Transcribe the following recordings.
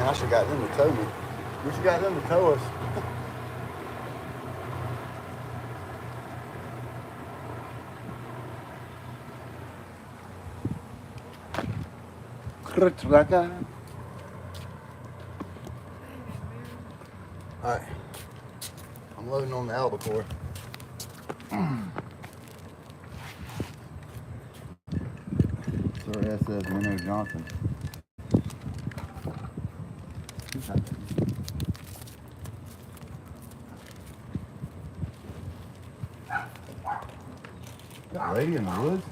Man, I should have got them to tow me. We should have got them to tow us. Alright. I'm loading on the albacore. Sorry, that says Minnow Johnson. That lady in the woods?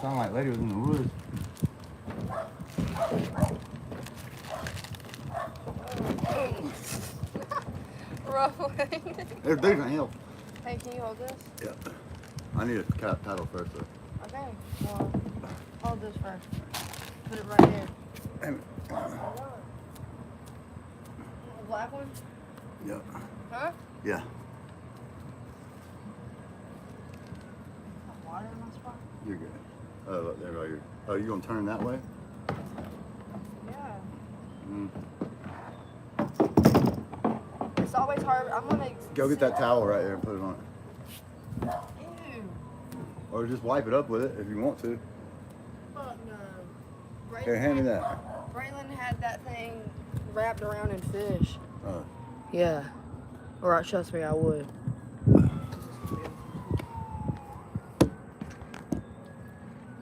Sound like lady was in the woods. Ruffling. They're decent help. Hey, can you hold this? Yeah. I need a paddle first though. Okay. Well, hold this first. Put it right here. Damn it. The black one? Yep. Huh? Yeah. Water in my spot? You're good. Oh, look, there you go. Oh, you gonna turn that way? Yeah. Mm. It's always hard. I'm gonna Go get that towel right there and put it on it. Ew. Or just wipe it up with it if you want to. Fuck no. Here, hand me that. Braylon had that thing wrapped around in fish. Oh. Yeah. Or trust me, I would.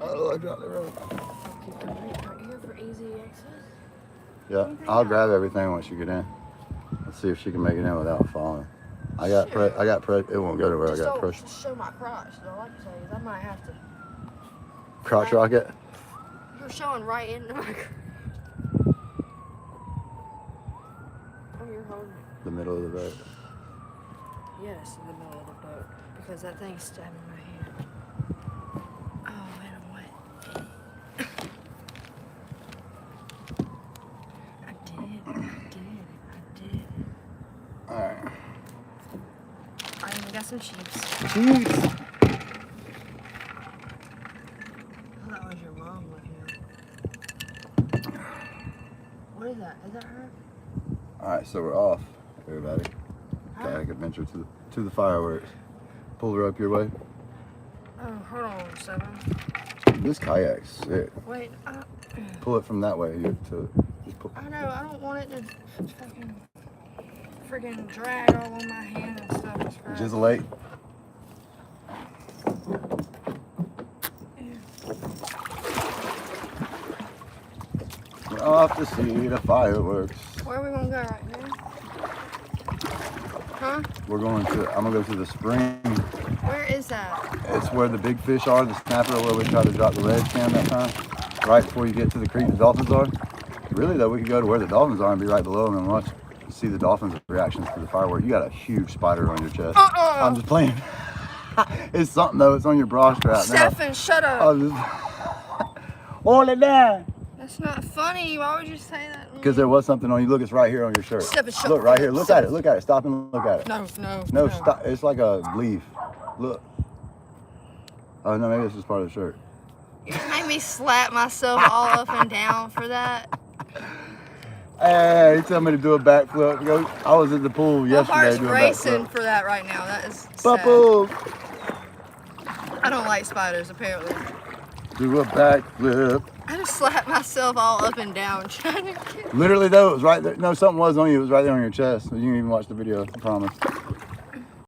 Oh, I dropped the rope. Keep it right here for easy access. Yeah, I'll grab everything once you get in. Let's see if she can make it in without falling. I got it won't go to where I got pressure. Just show my crotch, though, like you say, 'cause I might have to. Crotch rocket? You're showing right into my crotch. Oh, you're holding it. The middle of the boat. Yes, in the middle of the boat. Because that thing's stabbing my hand. Oh, and I'm wet. I did. Alright. I even got some sheeps. Jeez. Oh, that was your mom looking at. What is that? Is that her? Alright, so we're off, everybody. Kayak adventure to the fireworks. Pull the rope your way. Oh, hold on a second. This kayak's sick. Wait, Pull it from that way to just pull. I know, I don't want it to freaking drag all on my hand and stuff. It's gross. Jizzle. We're off to see the fireworks. Where are we gonna go right now? Huh? I'm gonna go to the spring. Where is that? It's where the big fish are, the snapper, where we tried to drop the red cam that time. Right before you get to the creek the dolphins are. Really though, we could go to where the dolphins are and be right below them and watch, see the dolphins' reactions to the firework. You got a huge spider on your chest. I'm just playing. It's something though, it's on your bra strap now. Stefan, shut up. Hold it down. That's not funny. Why would you say that? Because there was something on you. Look, it's right here on your shirt. Stefan, shut Look up. right here. Look at it. Look at it. Stop and look at it. No. Stop. It's like a leaf. Look. Oh no, maybe this is part of the shirt. You made me slap myself all up and down for that. Hey, he told me to do a backflip. I was at the pool yesterday My heart's doing racing backflip. for that right now. That is sad. Bubble. I don't like spiders, apparently. Do a backflip. I just slapped myself all up and down trying to get... Literally though, it was right there. No, something was on you. It was right there on your chest. You didn't even watch the video, I promise.